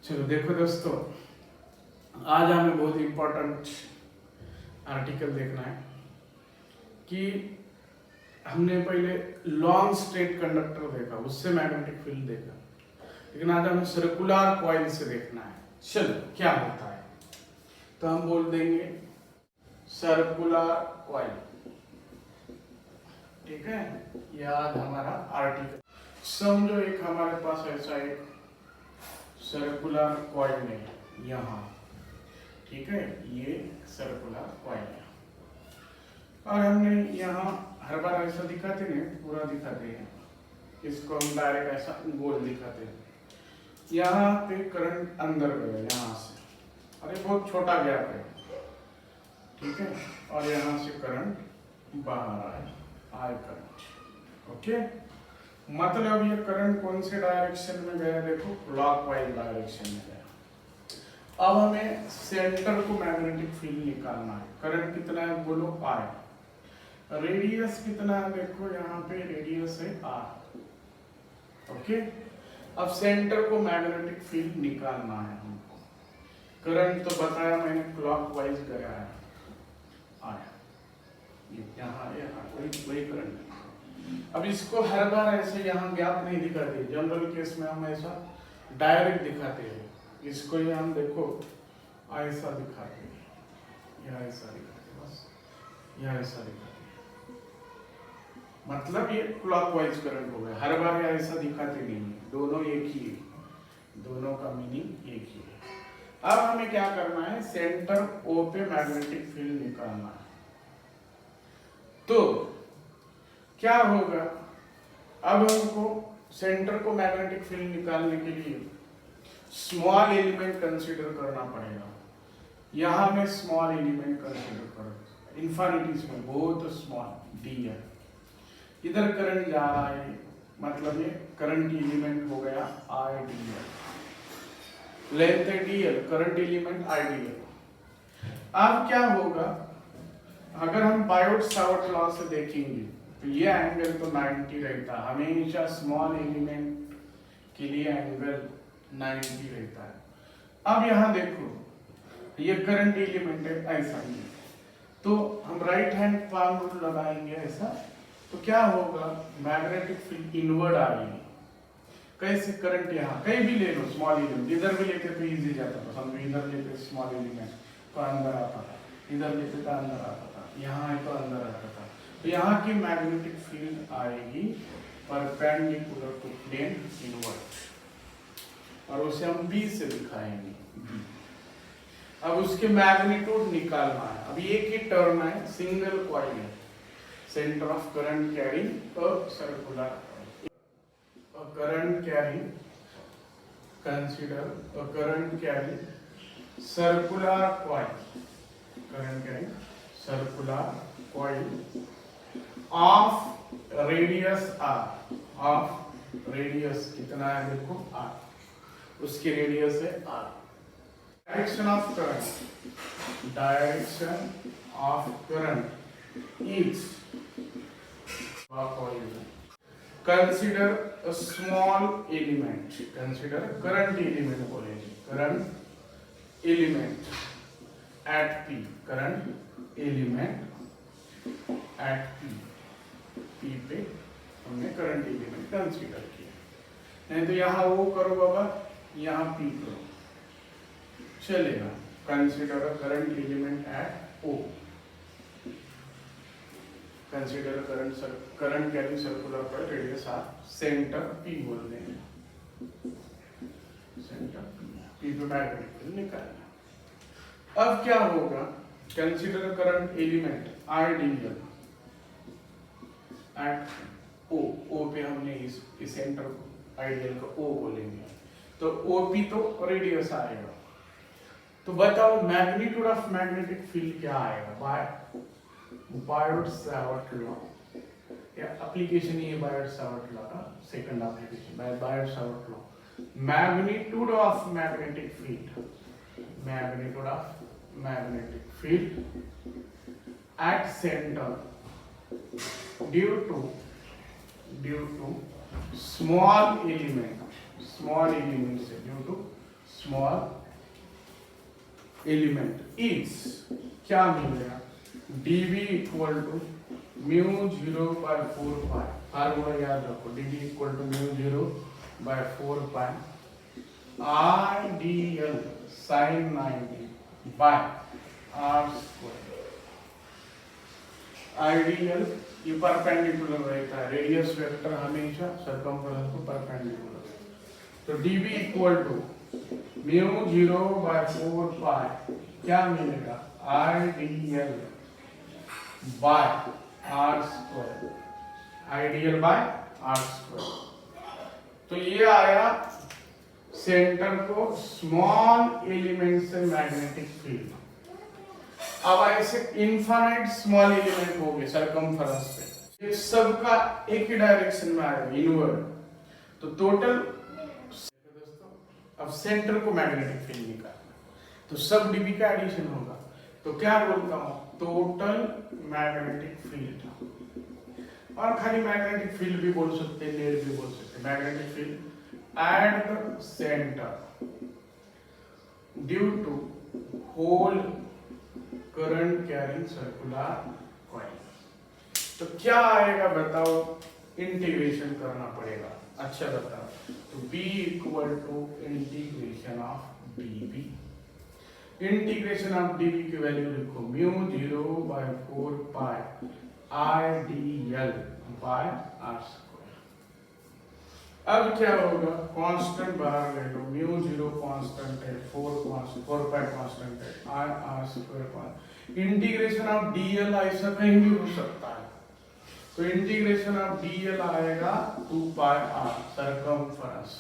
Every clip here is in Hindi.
चलो देखो दोस्तों, आज हमें बहुत इम्पोर्टेंट आर्टिकल देखना है कि हमने पहले लॉन्ग स्ट्रेट कंडक्टर देखा, उससे मैग्नेटिक फील्ड देखा, लेकिन आज हमें सर्कुलर कॉइल से देखना है। चलो क्या होता है, तो हम बोल देंगे सर्कुलर कॉइल। ठीक है, यह आज हमारा आर्टिकल। समझो एक हमारे पास ऐसा एक सर्कुलर कॉइल है यहाँ, ठीक है, ये सर्कुलर कॉइल है और हमने यहाँ हर बार ऐसा दिखाते नहीं, पूरा दिखाते हैं, इसको हम डायरेक्ट ऐसा गोल दिखाते हैं। यहाँ पे करंट अंदर गया यहाँ से, और ये बहुत छोटा गैप है, ठीक है, और यहाँ से करंट बाहर आए करंट। ओके, मतलब ये करंट कौन से डायरेक्शन में गया, देखो क्लॉकवाइज डायरेक्शन में गया। अब हमें सेंटर को मैग्नेटिक फील्ड निकालना है। करंट कितना है बोलो, I। रेडियस कितना है देखो, यहाँ पे रेडियस है R। ओके, अब सेंटर को मैग्नेटिक फील्ड निकालना है हमको। करंट तो बताया मैंने क्लॉकवाइज गया है, आया यहाँ वही करंट है। अब इसको हर बार ऐसे यहाँ गैप नहीं दिखाते, जनरल केस में हम ऐसा डायरेक्ट दिखाते हैं। इसको ही हम देखो ऐसा दिखाते हैं, यह ऐसा दिखाते हैं, बस यह ऐसा दिखाते हैं, मतलब ये क्लॉकवाइज करंट हो गया। हर बार ये ऐसा दिखाते नहीं है, दोनों एक ही है, दोनों का मीनिंग एक ही है। अब हमें क्या करना है, सेंटर O पे मैग्नेटिक फील्ड निकालना है। तो क्या होगा, अब हमको सेंटर को मैग्नेटिक फील्ड निकालने के लिए स्मॉल एलिमेंट कंसीडर करना पड़ेगा। यहां में स्मॉल एलिमेंट कंसीडर करो, इंफिनिटीज में बहुत स्मॉल डी है। इधर करंट जा रहा है, मतलब ये करंट एलिमेंट हो गया आई डी एल, लेंथ है D L, current element I D L. अब क्या होगा, अगर हम बायोट-सावर्ट लॉ से देखेंगे तो ये एंगल तो 90 रहता है, हमेशा स्मॉल एलिमेंट के लिए एंगल 90 रहता है। अब यहाँ देखो, ये करंट एलिमेंट है ऐसा ही, तो हम राइट हैंड पाम रूल लगाएंगे ऐसा, तो क्या होगा, मैग्नेटिक फील्ड इनवर्ड आएगी। कैसे, करंट यहाँ कहीं भी ले लो स्मॉल एलिमेंट, इधर भी लेते तो इजी जाता था, समझो इधर लेते स्मॉल एलिमेंट तो अंदर आता था, इधर लेते तो अंदर आता था, यहाँ है तो अंदर आता था। तो यहाँ की मैग्नेटिक फील्ड आएगी परपेंडिकुलर टू प्लेन इनवर्ट, और उसे हम B से दिखाएंगे। अब उसके मैग्नीट्यूड निकालना है। अब एक ही टर्म है, सिंगल कॉइल है, centre of current carrying a circular current carrying, consider a current carrying circular coil, current carrying circular coil of radius R, of radius कितना है देखो R, उसकी रेडियस है R। Direction of current, direction of current is coil. Consider a small element, consider current element बोलेंगे, current element at P, current element at P पे हमने करंट एलिमेंट कंसीडर किया। नहीं तो यहाँ वो करो बाबा, यहाँ P करो, चलेगा। Consider current element at O, consider current carrying circular coil radius R, centre P बोल देंगे, सेंटर P पे मैग्नेटिक फील्ड निकालना। अब क्या होगा, consider current element ideal at O पे हमने इस सेंटर को आइडियल को O बोलेंगे, तो OP तो रेडियस आएगा। तो बताओ मैग्नीट्यूड ऑफ मैग्नेटिक फील्ड क्या आएगा, बायोट-सावर्ट लॉ, या एप्लीकेशन ये बायोट-सावर्ट लॉ का second application, Biot Savart law, magnitude of magnetic field, magnitude of magnetic field at centre due to small element से due to small element is क्या मिलेगा, dv equal to mu 0/4 pi, formula याद रखो, dv equal to mu 0/4 pi IDL sine 90 by are square. IDL ये परपेंडिकुलर रहता है, रेडियस वेक्टर हमेशा सर्कमफेरेंस को परपेंडिकुलर, तो dv equal to mu 0/4 pi क्या मिलेगा, IDL by are square, IDL by are square. तो ये आया सेंटर को स्मॉल एलिमेंट से मैग्नेटिक फील्ड। अब ऐसे इनफाइनाइट स्मॉल एलिमेंट हो गए सरकमफेरेंस पे, ये सबका एक ही डायरेक्शन में आएगा इनवर्ड, तो टोटल दोस्तों अब सेंटर को मैग्नेटिक फील्ड निकालना, तो सब डीबी का एडिशन होगा, तो क्या बोलता हूं, टोटल मैग्नेटिक फील्ड, और खाली मैग्नेटिक फील्ड भी बोल सकते हैं, नेट भी बोल सकते हैं, magnetic field at the centre due to whole current carrying circular coil. तो क्या आएगा बताओ, इंटीग्रेशन करना पड़ेगा, अच्छा बताओ, तो B equal to integration of dB, integration of dB की वैल्यू लिखो mu 0/4 pi IDL by are square. अब क्या होगा, कांस्टेंट बाहर ले लो, म्यू 0 कांस्टेंट है, 4 पाई कांस्टेंट है, R square, integration of dl ऐसा कहीं भी हो सकता है, तो इंटीग्रेशन ऑफ dl आएगा 2 पाई r सर्कमफेरेंस।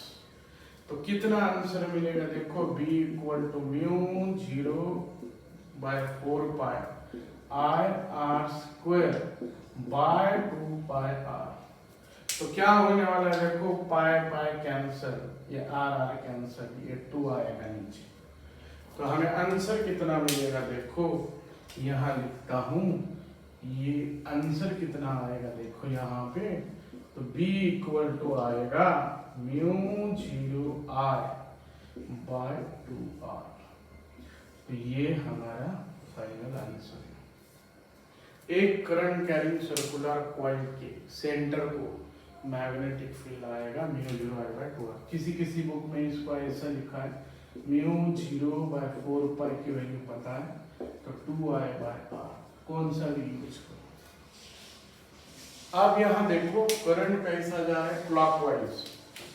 तो कितना आंसर मिलेगा देखो, b equal to mu 0/4 pi R square by 2 pi r। तो क्या होने वाला है देखो, पाई पाई कैंसल, ये आर कैंसल, ये 2 आएगा नीचे, तो हमें आंसर कितना मिलेगा देखो, यहाँ लिखता हूं, ये आंसर कितना आएगा देखो यहाँ पे, तो b इक्वल टू आएगा म्यू 0r बाय 2r। तो ये हमारा फाइनल आंसर है। एक करंट कैरिंग सर्कुलर कॉइल के सेंटर को मैग्नेटिक फील्ड आएगा म्यू 0I/2r। किसी किसी बुक में इसको ऐसा लिखा है, म्यू 0/4 पाई की वैल्यू पता है तो 2I/r, कौन सा भी यूज करो। अब यहाँ देखो करंट कैसा जा रहा है, क्लॉकवाइज,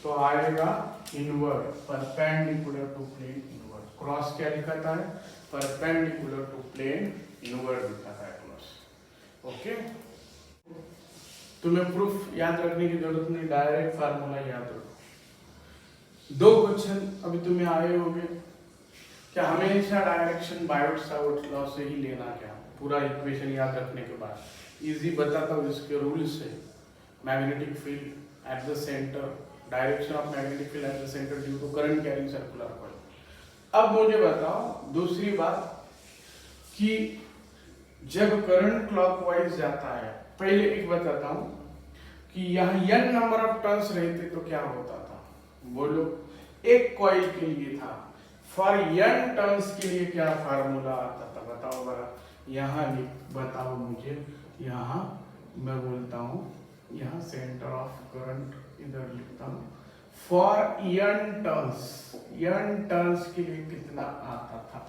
तो आएगा inward, perpendicular to plane inward. Cross क्या लिखा है, परपेंडिकुलर टू प्लेन इनवर्ड लिखा है क्रॉस। ओके, तुम्हें प्रूफ याद रखने की जरूरत नहीं, डायरेक्ट फार्मूला याद रखो। 2 क्वेश्चन अभी तुम्हें आए होंगे, क्या हमेशा डायरेक्शन बायोट सावर्ट लॉ से ही लेना, क्या पूरा इक्वेशन याद रखने के बाद इजी बताता हूँ इसके रूल से। Magnetic field at the centre, direction of magnetic field at the centre due to current carrying circular coil. अब मुझे बताओ दूसरी बात कि जब करंट क्लॉकवाइज जाता है, पहले एक बताता हूं कि यहाँ n नंबर ऑफ टर्न्स रहते तो क्या होता था, बोलो। एक कॉइल के लिए था, फॉर n टर्न्स के लिए क्या फार्मूला आता था बताओ बड़ा, यहाँ बताओ मुझे। यहाँ मैं बोलता हूँ, यहाँ सेंटर ऑफ करंट इधर लिखता हूँ, फॉर n टर्न्स के लिए कितना आता था,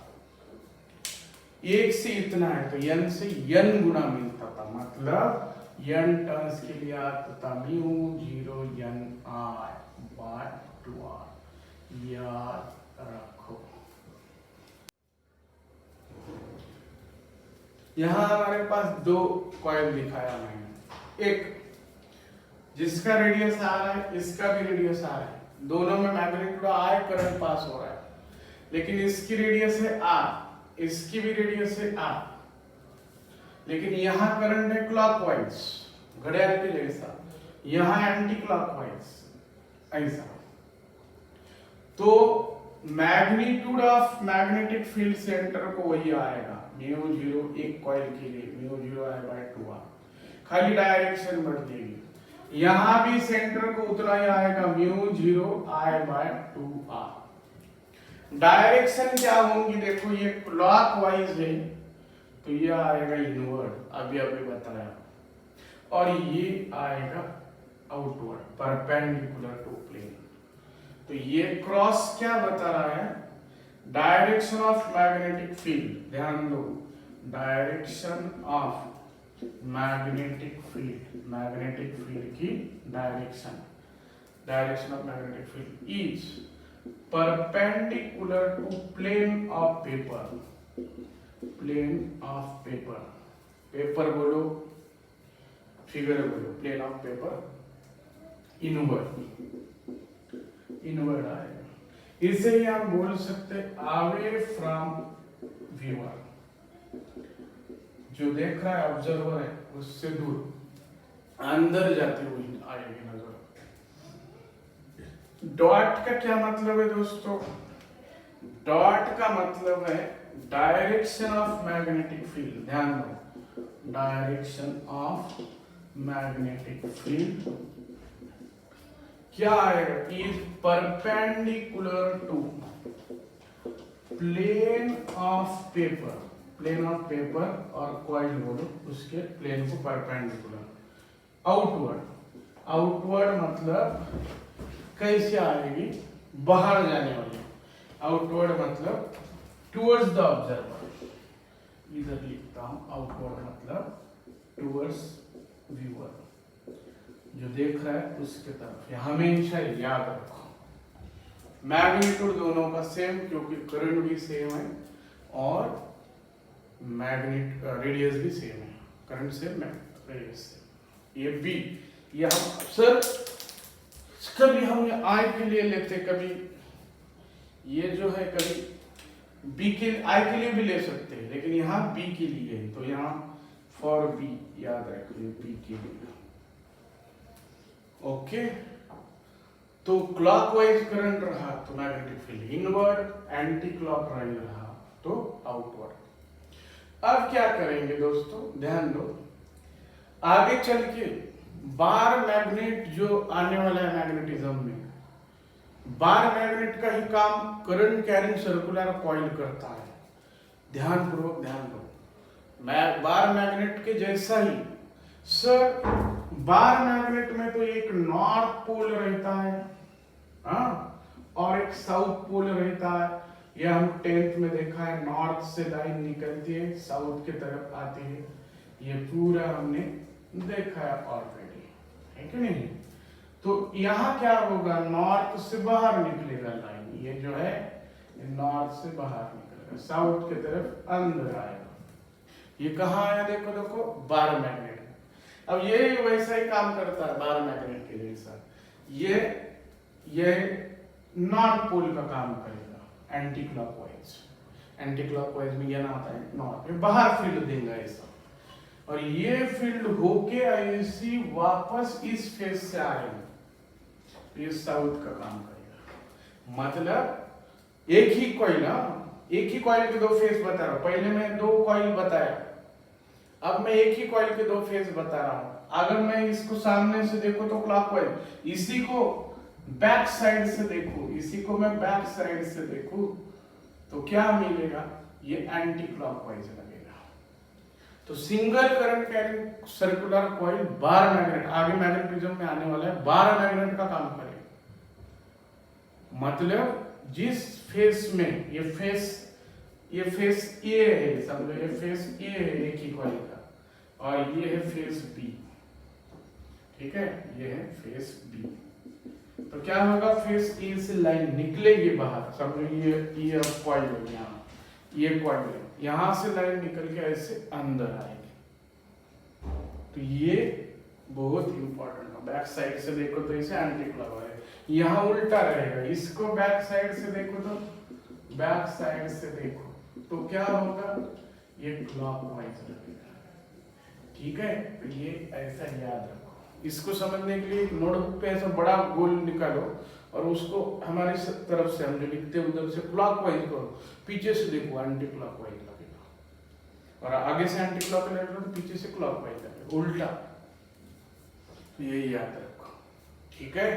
1 से इतना है तो n से n गुना मिलता था, मतलब n टर्न्स के लिए आता था म्यू 0 n I/2r। याद रखो। यहाँ हमारे पास 2 कॉइल दिखाया मैंने, एक जिसका रेडियस आ रहा है, इसका भी रेडियस आ रहा है, दोनों में मैग्नेट्यूड I करंट पास हो रहा है, लेकिन इसकी रेडियस है R, इसकी भी रेडियस है R, लेकिन यहाँ करंट है क्लॉकवाइज, घड़ियाल के जैसा, यहाँ एंटी क्लॉकवाइज ऐसा। तो magnitude of magnetic field centre को वही आएगा म्यू 0, एक कॉइल के लिए म्यू 0I/2r, खाली डायरेक्शन बदलेगी। यहाँ भी सेंटर को उतना ही आएगा म्यू 0I/2r। डायरेक्शन क्या होंगी, देखो ये क्लॉकवाइज है तो ये आएगा इनवर्ड, अभी अभी बताया, और ये आएगा आउटवर्ड परपेंडिकुलर टू प्लेन। तो ये क्रॉस क्या बता रहा है, डायरेक्शन ऑफ मैग्नेटिक फील्ड, ध्यान दो, डायरेक्शन ऑफ मैग्नेटिक फील्ड की direction, direction of magnetic field is perpendicular to plane of paper, plane of paper, paper बोलो फिगर बोलो, प्लेन ऑफ पेपर, इनवर्ड आएगा। इसे ही आप बोल सकते अवे फ्रॉम व्यूअर, जो देख रहा है ऑब्जर्वर है उससे दूर, अंदर जाती हुई आएगी नजर। डॉट का क्या मतलब है दोस्तों, डॉट का मतलब है डायरेक्शन ऑफ मैग्नेटिक फील्ड, ध्यान दो, डायरेक्शन ऑफ मैग्नेटिक फील्ड क्या आएगा, is perpendicular to plane of paper, plane of paper और कॉइल बोलो उसके प्लेन को परपेंडिकुलर, आउटवर्ड, आउटवर्ड मतलब कैसे आएगी, बाहर जाने वाली, आउटवर्ड मतलब टुवर्ड्स द ऑब्जर्वर, इधर लिखता हूं, आउटवर्ड मतलब टुवर्ड्स व्यूअर, जो देख रहा है उसके तरफ, हमेशा याद रखो। मैग्नीट्यूड दोनों का सेम, क्योंकि करंट भी सेम है और मैग्नेट रेडियस भी सेम है, करंट सेम है, रेडियस सेम। ये बी, ये हम सर कभी हम ये आई के लिए लेते, कभी ये जो है कभी बी के, आई के लिए भी ले सकते हैं, लेकिन यहाँ बी के लिए है, तो यहाँ फॉर बी याद रखिए, बी के लिए। ओके, तो क्लॉकवाइज करंट रहा तो magnetic field inward, anti clockwise रहा तो आउटवर्ड। अब क्या करेंगे दोस्तों, ध्यान दो, आगे चल के बार मैग्नेट जो आने वाला है मैग्नेटिज्म में, बार मैग्नेट का ही काम करंट कैरिंग सर्कुलर कॉइल करता है, ध्यान पूर्वक ध्यान दो। बार मैग्नेट के जैसा ही सर, बार मैग्नेट में तो एक नॉर्थ पोल रहता है, और एक साउथ पोल रहता है, यह हम 10th में देखा है, नॉर्थ से लाइन निकलती है साउथ की तरफ आती है, ये पूरा हमने देखा है ऑलरेडी, है कि नहीं। तो यहाँ क्या होगा, नॉर्थ से बाहर निकलेगा लाइन, ये जो है नॉर्थ से बाहर निकलेगा, साउथ की तरफ अंदर आएगा। ये कहाँ आया, देखो देखो, बार मैग्नेट। अब ये वैसा ही काम करता है बार मैग्नेट के जैसा, ये नॉर्थ पोल का काम करेगा, एंटी क्लॉकवाइज, एंटी क्लॉकवाइज में ये ना आता है नॉर्थ, बाहर फील्ड देगा ऐसा, और ये फील्ड होके ऐसी वापस इस फेस से आएगा, ये साउथ का काम करेगा। मतलब एक ही कॉइल, एक ही कॉइल के दो फेस बता रहा हूं, पहले मैं दो कॉइल बताया, अब मैं एक ही कॉइल के दो फेस बता रहा हूं। अगर मैं इसको सामने से देखो तो क्लॉकवाइज, इसी को बैक साइड से देखो, इसी को मैं बैक साइड से देखूं तो क्या मिलेगा, ये एंटी क्लॉकवाइज लगेगा। तो single current carrying circular coil bar magnet, आगे मैग्नेटिज्म में आने वाला है, बार मैग्नेट का काम करेगा। मतलब जिस फेस में ये फेस ए है, समझो ये फेस ए है एक ही कॉइल का, और ये है फेस बी, ठीक है, ये है फेस बी। तो क्या होगा, फेस ए से लाइन निकलेगी बाहर, समझो ये कॉइल है, यहाँ ये कॉइल है, यहां से लाइन निकल के ऐसे अंदर आएगी। तो ये बहुत इंपॉर्टेंट है, बैक साइड से देखो तो इसे एंटी क्लॉकवाइज, यहाँ उल्टा रहेगा, इसको बैक साइड से देखो तो बैक साइड से देखो तो क्या होगा, ये क्लॉकवाइज लगेगा, ठीक है। तो ये ऐसा याद रखो, इसको समझने के लिए नोटबुक पे ऐसा बड़ा गोल निकालो और उसको हमारी तरफ से हम जो लिखते हैं उधर से क्लॉकवाइज करो, पीछे से देखो एंटी क्लॉकवाइज लगेगा, और आगे से एंटी क्लॉकवाइज लगेगा तो पीछे से क्लॉकवाइज लगेगा, उल्टा। तो ये याद रखो, ठीक है।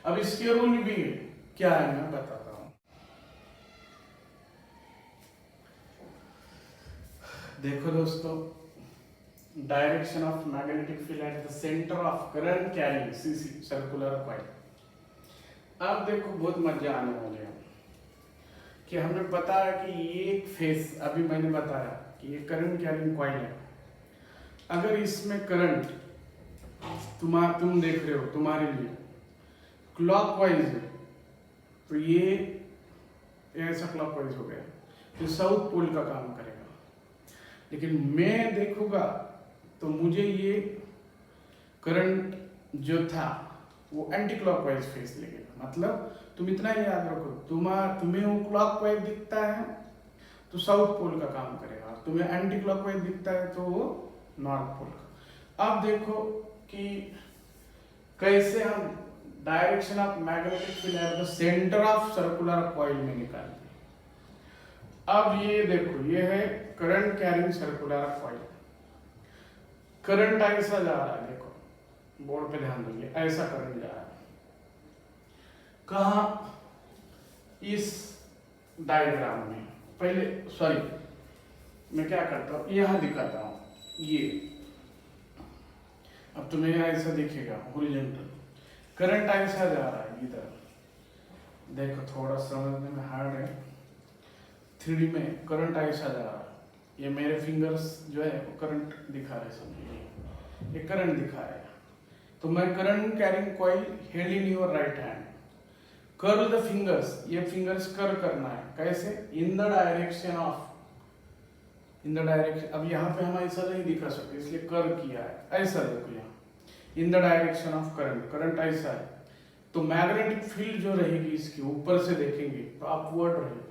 अब इसके रूल भी है, क्या है मैं बताता हूं। देखो दोस्तों, direction of magnetic field at the centre of current carrying CC circular coil. अब देखो बहुत मजा आने वाले हैं कि हमें पता है कि ये एक फेस, अभी मैंने बताया कि ये करंट कैरिंग कॉइल है। अगर इसमें करंट तुम देख रहे हो तुम्हारे लिए क्लॉकवाइज है, तो ये ऐसा क्लॉकवाइज हो गया, तो साउथ पोल का काम करेगा। लेकिन मैं देखूंगा तो मुझे ये करंट जो था वो एंटी क्लॉकवाइज फेस लगेगा। मतलब तुम इतना ही याद रखो, तुम्हें वो क्लॉकवाइज दिखता है तो साउथ पोल का काम करेगा, तुम्हें एंटी क्लॉकवाइज दिखता है तो वो नॉर्थ पोल का। अब देखो कि कैसे हम direction of magnetic field at the centre of circular coil में निकालते हैं। अब ये देखो, ये है current carrying circular coil. Current ऐसा जा रहा है, देखो बोर्ड पे ध्यान देंगे, ऐसा करंट जा रहा है। कहा? इस डायग्राम में। पहले सॉरी, मैं क्या करता हूं, यहां दिखाता हूं ये। अब तुम्हें ऐसा दिखेगा हॉरिजॉन्टल करंट ऐसा जा रहा है इधर। देखो थोड़ा समझने में हार्ड है, 3D में करंट ऐसा जा रहा है। ये मेरे फिंगर्स जो है वो करंट दिखा रहे, समझिए ये करंट दिखा रहे हैं। तो मैं current carrying coil held in your right hand, curl the fingers, ये फिंगर्स कर करना है। कैसे? In the direction of, in the direction. अब यहाँ पे हम ऐसा नहीं दिखा सकते इसलिए कर किया है। ऐसा देखो यहाँ, in the direction of current, current ऐसा है तो मैग्नेटिक फील्ड जो रहेगी इसकी ऊपर से देखेंगे तो अपवर्ड रहेगी।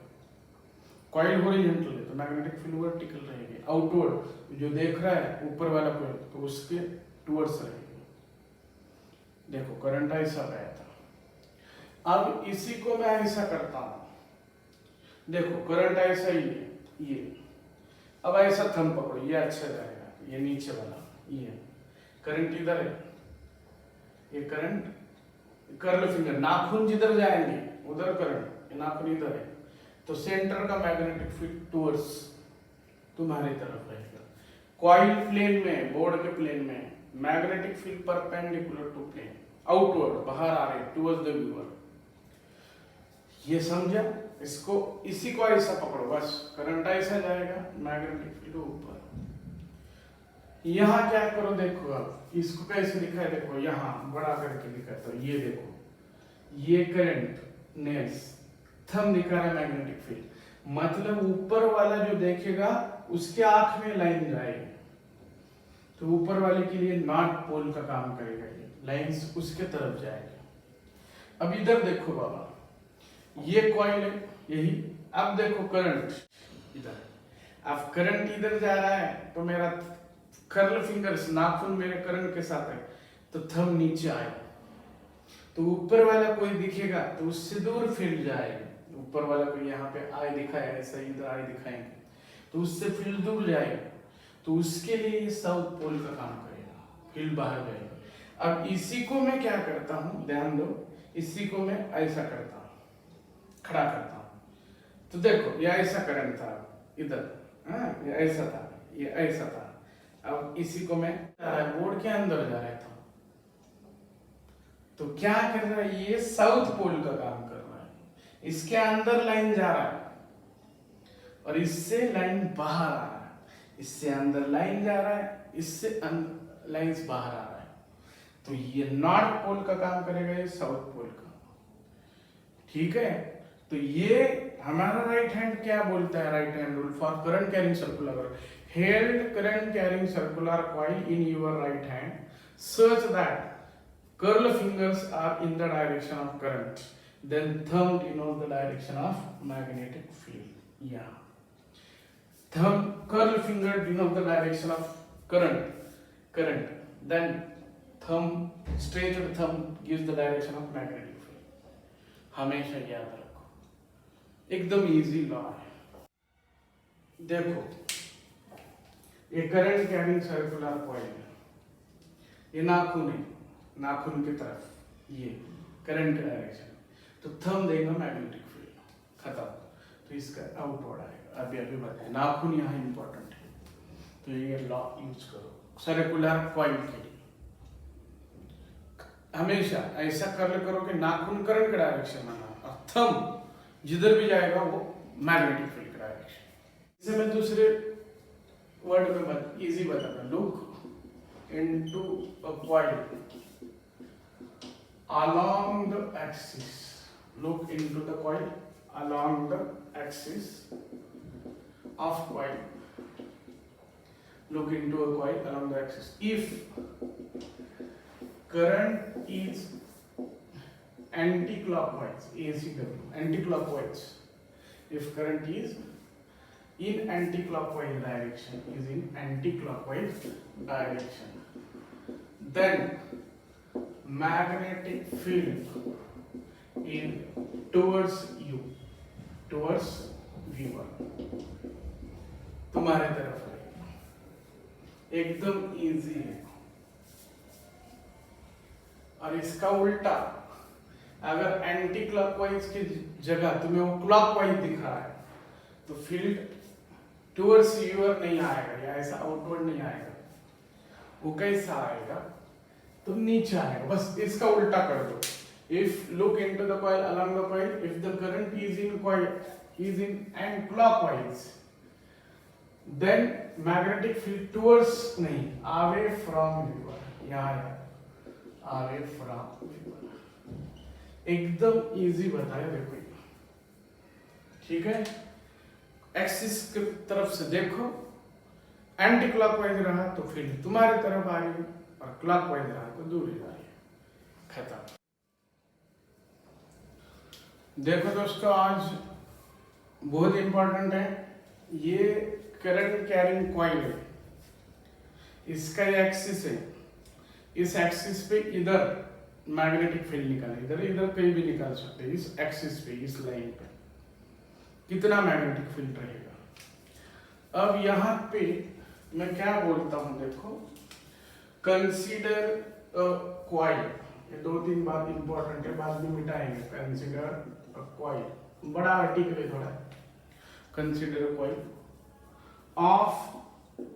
कॉइल हॉरिजॉन्टल है तो मैग्नेटिक फील्ड वर्टिकल रहेगी। आउटवर्ड जो देख रहा है ऊपर वाला कॉइल तो उसके टुवर्ड्स रहेगी। देखो करंट ऐसा गया था। अब इसी को मैं ऐसा करता हूं, देखो करंट ऐसा ही है ये। अब ऐसा थंब पकड़ो, ये अच्छा जाएगा, ये नीचे वाला, ये करंट इधर है, ये करंट कर्ल फिंगर, नाखून जिधर जाएंगे उधर करंट, नाखून इधर है तो सेंटर का मैग्नेटिक फील्ड टुवर्ड्स तुम्हारी तरफ रहेगा। कॉइल प्लेन में, बोर्ड के प्लेन में magnetic field perpendicular to plane, outward बाहर आ रहे टुवर्ड्स द व्यूअर। ये समझा? इसको, इसी को ऐसा पकड़ो बस, करंट ऐसा जाएगा, मैग्नेटिक फील्ड ऊपर। यहां क्या करो, देखो अब इसको कैसे दिखा है, देखो यहां बड़ा करके दिखाता हूं। ये देखो, ये करंट नेल्स थंब दिखा रहा है मैग्नेटिक फील्ड, मतलब ऊपर वाला जो देखेगा उसके आंख में लाइन जाएगी तो ऊपर वाले के लिए नॉर्थ पोल का काम करेगा, ये लाइंस उसके तरफ जाएगी। अब इधर देखो बाबा, ये कॉइल है यही। अब देखो करंट इधर, अब करंट इधर जा रहा है तो मेरा कर्ल फिंगर्स, नाखून मेरे करंट के साथ है तो थंब नीचे आएगा तो ऊपर वाला कोई दिखेगा तो उससे दूर फील्ड जाएगा। ऊपर वाला को यहाँ पे आई दिखाया, ऐसा इधर आई दिखाएंगे तो उससे फील्ड दूर जाएगा तो उसके लिए ये साउथ पोल का काम करेगा, फील्ड बाहर जाएगा। अब इसी को मैं क्या करता हूँ, ध्यान दो, इसी को मैं ऐसा करता हूँ, खड़ा करता हूँ तो देखो ये ऐसा करंट था इधर, ये ऐसा था, ये ऐसा था। अब इसी को मैं बोर्ड के अंदर जा रहा था तो क्या कर रहा है, ये साउथ पोल का काम कर रहा है, इसके अंदर लाइन जा रहा है और इससे लाइन बाहर आ रहा है, इससे अंदर लाइन जा रहा है, इससे लाइंस बाहर आ रहा है तो ये नॉर्थ पोल का काम करेगा, ये साउथ पोल का। ठीक है, तो ये हमारा राइट हैंड क्या बोलता है, right hand rule for current carrying circular, held current carrying circular coil in your right hand such that curl fingers are in the direction of current, then thumb denotes the direction of magnetic field. Yeah, thumb, curl finger denotes the direction of current, then thumb, stretched thumb gives the direction of magnetic field. हमेशा याद रखो, एकदम इजी लॉ है। देखो ये करंट कैरिंग सर्कुलर कॉइल है, ये नाखून है, नाखून की तरफ ये करंट डायरेक्शन, तो थंब देगा मैग्नेटिक फील्ड, खत्म। तो इसका आउटवर्ड आएगा। अभी बताया, नाखून यहाँ इंपॉर्टेंट है। तो ये लॉ यूज करो सर्कुलर कॉइल के लिए। हमेशा ऐसा कर करो कि नाखून करंट का डायरेक्शन में और थंब जिधर भी जाएगा वो मैग्नेटिक फील्ड का डायरेक्शन। इसे मैं दूसरे वर्ड में इजी बताता हूं। Look into a coil along the axis. Look into the coil along the axis of coil. Look into a coil along the axis. If current is anti-clockwise, ACW, anti-clockwise. If current is in anti-clockwise direction, then magnetic field in towards you, towards V1, तुम्हारे तरफ है। एकदम इजी है। और इसका उल्टा, अगर एंटी क्लॉकवाइज की जगह तुम्हें वो क्लॉकवाइज दिख रहा है तो फील्ड टुवर्ड्स यूर नहीं आएगा या ऐसा आउटवर्ड नहीं आएगा। वो कैसा आएगा? तो नीचे आएगा। बस इसका उल्टा कर दो। If look into the coil along the coil, if the current is in coil is in and clockwise, then magnetic field towards नहीं, अवे फ्रॉम यूर, यहाँ अवे फ्रॉम यूर। एकदम इजी बताया देखो, ठीक है। एक्सिस की तरफ से देखो, एंटी क्लॉकवाइज रहा तो फील्ड तुम्हारी तरफ आ रही है और क्लॉकवाइज रहा तो दूर जा रही है। खत्म। देखो दोस्तों, आज बहुत इंपॉर्टेंट है। ये करंट कैरिंग कॉइल है, इसका ये एक्सिस है। इस एक्सिस पे इधर मैग्नेटिक फील्ड निकाले, इधर इधर कहीं भी निकाल सकते हैं। इस एक्सिस पे, इस लाइन पे कितना मैग्नेटिक फील्ड रहेगा। अब यहाँ पे मैं क्या बोलता हूँ, देखो, कंसीडर अ कॉइल। ये 2-3 बात इंपॉर्टेंट है, बाद में मिटाएंगे। कंसीडर अ कॉइल, बड़ा आर्टिकल है थोड़ा। Consider a coil of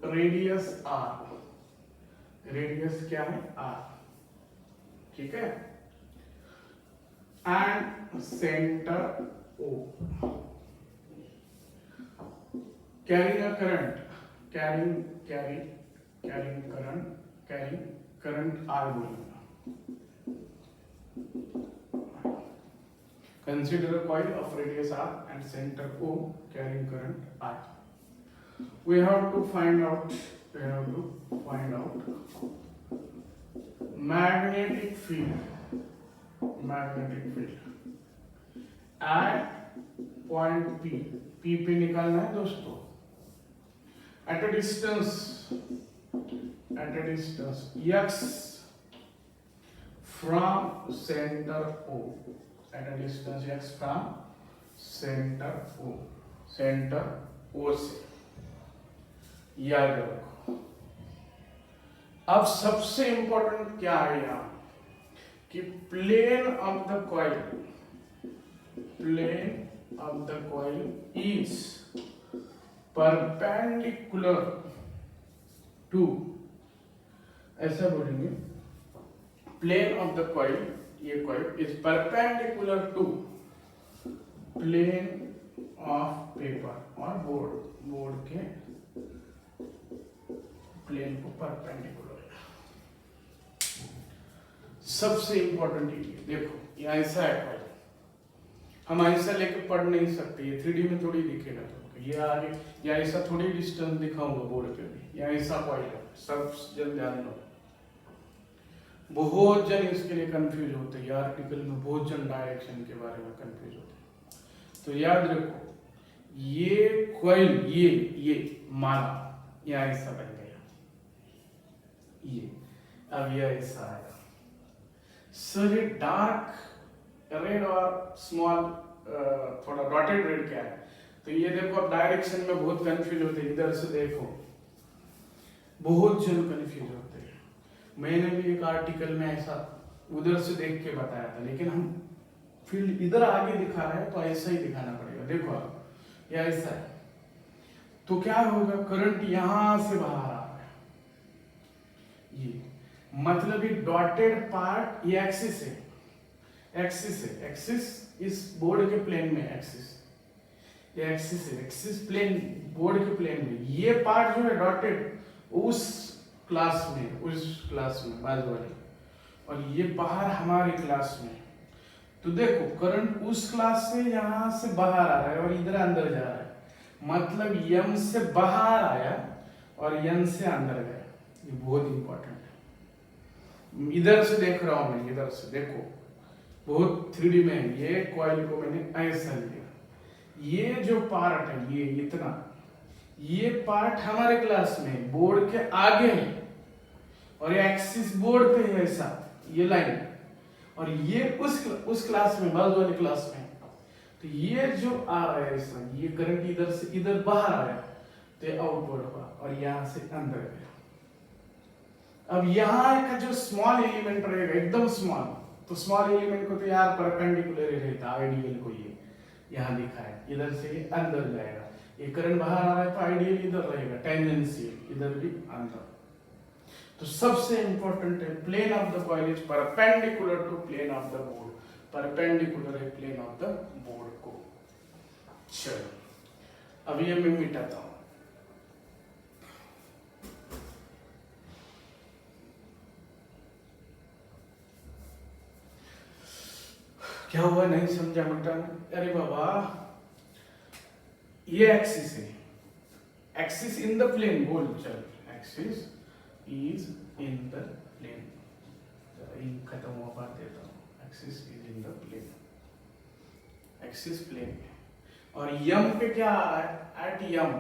radius R. Radius क्या है? आर, ठीक है। And centre O, carrying a current, carrying current R बोलेगा। Consider a coil of radius r and center O carrying current I. We have to find out magnetic field at point P. P पे निकालना है दोस्तों। At a distance x from center O. At a distance x from center O से, याद रखो। अब सबसे इंपॉर्टेंट क्या है यहाँ कि plane of the coil is perpendicular to, ऐसा बोलेंगे, प्लेन ऑफ द कॉइल, ये coil is perpendicular to plane of paper और बोर्ड के प्लेन को परपेंडिकुलर है। सबसे इंपॉर्टेंट ये देखो, ये ऐसा है कॉइल, हम ऐसा लेके पढ़ नहीं सकते। ये 3D में थोड़ी दिखेगा तुमको। ये आगे या ऐसा थोड़ी डिस्टेंस दिखाऊंगा बोर्ड पे भी, या ऐसा कॉइल है। सब जन ध्यान दो। बहुत जन इसके लिए कंफ्यूज होते हैं। आर्टिकल में बहुत जन डायरेक्शन के बारे में कंफ्यूज होते हैं। तो याद रखो, ये कॉइल, ये माला, ये ऐसा बन गया, ये अब ये ऐसा आएगा। सर ये डार्क रेड और स्मॉल थोड़ा डॉटेड रेड क्या है? तो ये देखो, अब डायरेक्शन में बहुत कंफ्यूज होते हैं। इधर से देखो, बहुत जन कंफ्यूज होते हैं। मैंने भी एक आर्टिकल में ऐसा उधर से देख के बताया था, लेकिन हम फील्ड इधर आगे दिखा रहे हैं तो ऐसा ही दिखाना पड़ेगा। देखो अब ये ऐसा है, तो क्या होगा, करंट यहां से बाहर आ रहा है, ये मतलब ये डॉटेड पार्ट ये एक्सिस है, एक्सिस इस बोर्ड के प्लेन में, एक्सिस ये एक्सिस है, एक्सिस प्लेन बोर्ड के प्लेन में, ये पार्ट जो है डॉटेड उस क्लास में बाजू वाले, और ये बाहर हमारी क्लास में। तो देखो करंट उस क्लास से यहां से बाहर आ रहा है और इधर अंदर जा रहा है, मतलब यम से बाहर आया और यन से अंदर गया, ये बहुत इंपॉर्टेंट है। इधर से देख रहा हूं मैं, इधर से देखो बहुत 3D में है। ये कॉइल को मैंने ऐसा लिया, ये जो पार्ट है ये इतना, ये पार्ट हमारे क्लास में बोर्ड के आगे है और ये एक्सिस बोर्ड पे है ऐसा, ये लाइन, और ये उस क्लास में, बाजू वाली क्लास में। तो ये जो आ रहा है ऐसा, ये करंट इधर से इधर बाहर आया तो ये आउटवर्ड हुआ और यहां से अंदर गया। अब यहाँ का जो स्मॉल एलिमेंट रहेगा एकदम स्मॉल, तो स्मॉल एलिमेंट को तो यार परपेंडिकुलर ही रहता, आइडियल को ये यहाँ लिखा है, इधर से ये अंदर जाएगा, ये करंट बाहर आ रहा है तो आइडियल इधर रहेगा, टेंजेंशियल इधर भी अंदर। तो सबसे इंपॉर्टेंट है plane of the coil is perpendicular to plane of the board, perpendicular है प्लेन ऑफ द बोर्ड को। चलो अब ये मैं मिटाता हूं। क्या हुआ, नहीं समझा मिटाना? अरे बाबा ये एक्सिस है, एक्सिस इन द प्लेन, बोल चल, axis is in the plane, खत्म हुआ बात देता हूं, axis is in the plane, axis plane है, और यम पे क्या आ रहा है, एट यम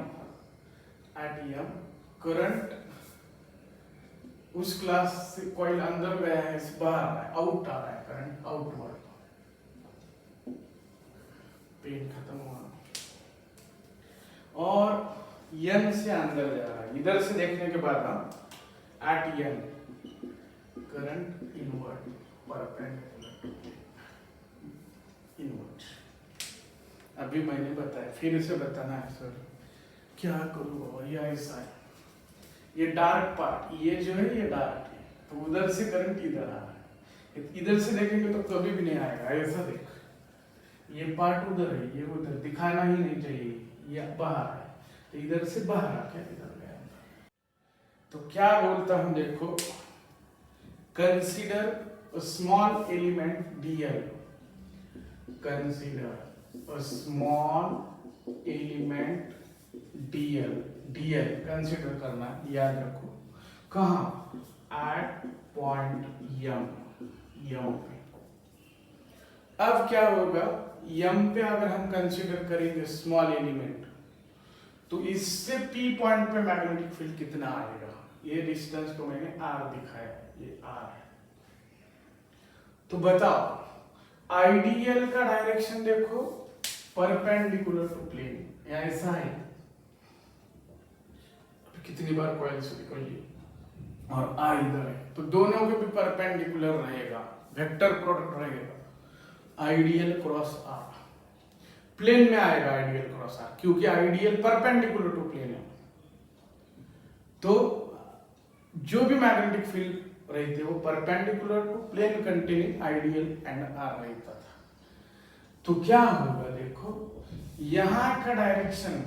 करंट उस क्लास से कॉइल अंदर गया है, बाहर आ रहा है, आउट आ रहा है, करंट आउटवर्ड, पेन खत्म हुआ, और यन से अंदर जा रहा है, इधर से देखने के बाद ना एट यन करंट इनवर्ट परपेंडिकुलर इनवर्ट। अभी मैंने बताया, फिर इसे बताना है सर क्या करूँ बाबा, ये ऐसा है, ये डार्क पार्ट ये जो है ये डार्क है, तो उधर से करंट इधर आ रहा है, इधर से देखेंगे तो कभी भी नहीं आएगा, ऐसा देख, ये पार्ट उधर है, ये उधर, दिखाना ही नहीं चाहिए, ये बाहर है, तो इधर से बाहर आके इधर गया। तो क्या बोलता हूं देखो, consider small element dl, consider small element dl consider करना, याद रखो, कहां, एट पॉइंट यम पे। अब क्या होगा, यम पे अगर हम कंसीडर करेंगे स्मॉल एलिमेंट, तो इससे p पॉइंट पे मैग्नेटिक फील्ड कितना आएगा, ये डिस्टेंस को मैंने r दिखाया, ये r है। तो बताओ आइडियल का डायरेक्शन देखो, परपेंडिकुलर टू प्लेन, ऐसा है, कितनी बार कॉइल से निकलिए, और r इधर है, तो दोनों के भी परपेंडिकुलर रहेगा, वेक्टर प्रोडक्ट रहेगा, आइडियल क्रॉस r, प्लेन में आएगा आइडियल क्रॉस r, क्योंकि आइडियल परपेंडिकुलर टू प्लेन है। तो जो भी मैग्नेटिक फील्ड रहते वो perpendicular to plane containing ideal and r रहता था। तो क्या होगा देखो, यहां का डायरेक्शन,